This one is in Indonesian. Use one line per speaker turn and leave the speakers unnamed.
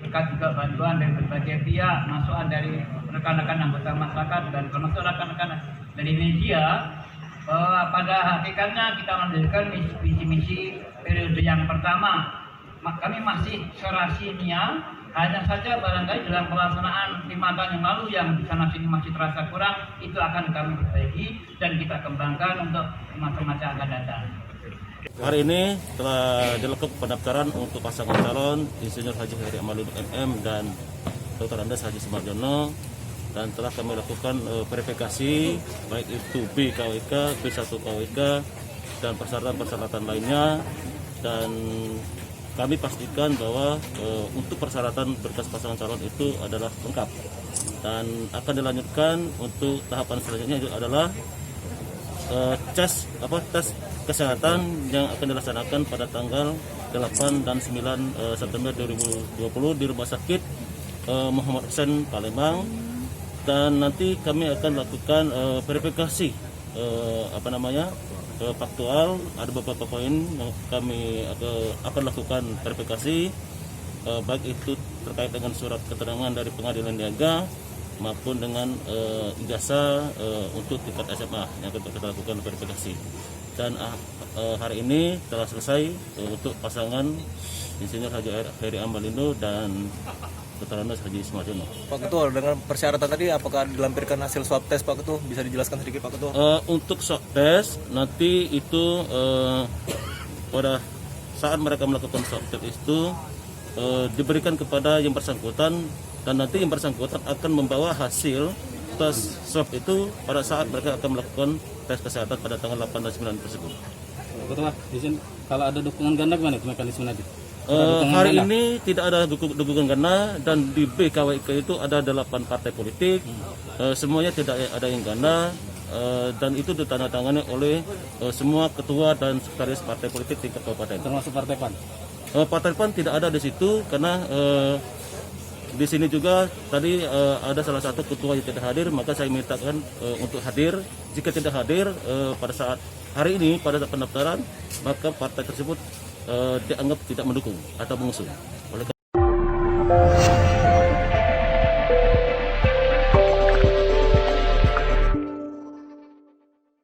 Berkat juga bantuan dari berbagai pihak, masukan dari rekan-rekan anggota masyarakat dan termasuk rekan-rekan dari media, bahwa pada hakikatnya kita mendirikan misi-misi periode yang pertama. Kami masih serasinia, hanya saja barangkali dalam pelaksanaan 5 tahun yang lalu yang di sana sini masih terasa kurang, itu akan kami perbaiki dan kita kembangkan untuk masa-masa akan datang.
Hari ini telah dilakukan pendaftaran untuk pasangan calon Insinyur Haji Heri Amaludin MM dan Dr. Andes Haji Sumarjono, dan telah kami lakukan verifikasi baik itu BKWK, B1 KWK dan persyaratan-persyaratan lainnya, dan kami pastikan bahwa untuk persyaratan berkas pasangan calon itu adalah lengkap, dan akan dilanjutkan untuk tahapan selanjutnya itu adalah tes kesehatan yang akan dilaksanakan pada tanggal 8 dan 9 September 2020 di Rumah Sakit Muhammad Hussein Palembang, dan nanti kami akan lakukan verifikasi faktual. Ada beberapa poin yang kami akan lakukan verifikasi, baik itu terkait dengan surat keterangan dari pengadilan niaga maupun dengan ijazah untuk tingkat SMA yang kita lakukan verifikasi. Dan hari ini telah selesai untuk pasangan Insinyur Haji Heri Amaludin dan Dr. Andes Haji Sumarjono. Pak
Ketua, dengan persyaratan tadi apakah dilampirkan hasil swab test, Pak Ketua? Bisa dijelaskan sedikit, Pak Ketua?
Untuk swab test nanti itu pada saat mereka melakukan swab test itu diberikan kepada yang bersangkutan, dan nanti yang bersangkutan akan membawa hasil tes swab itu pada saat mereka akan melakukan tes kesehatan pada tanggal 8 dan 9 tersebut.
Ketua, kalau ada dukungan ganda gimana mekanisme nanti?
Hari ini tidak ada dukungan ganda, dan di BKWK itu ada 8 partai politik, semuanya tidak ada yang ganda, dan itu ditandatangani oleh semua ketua dan sekretaris partai politik tingkat kabupaten.
Termasuk Partai PAN?
Partai PAN tidak ada di situ karena di sini juga tadi ada salah satu ketua yang tidak hadir, maka saya mintakan untuk hadir. Jika tidak hadir pada saat hari ini pada saat pendaftaran, maka partai tersebut dianggap tidak mendukung atau mengusung. Oleh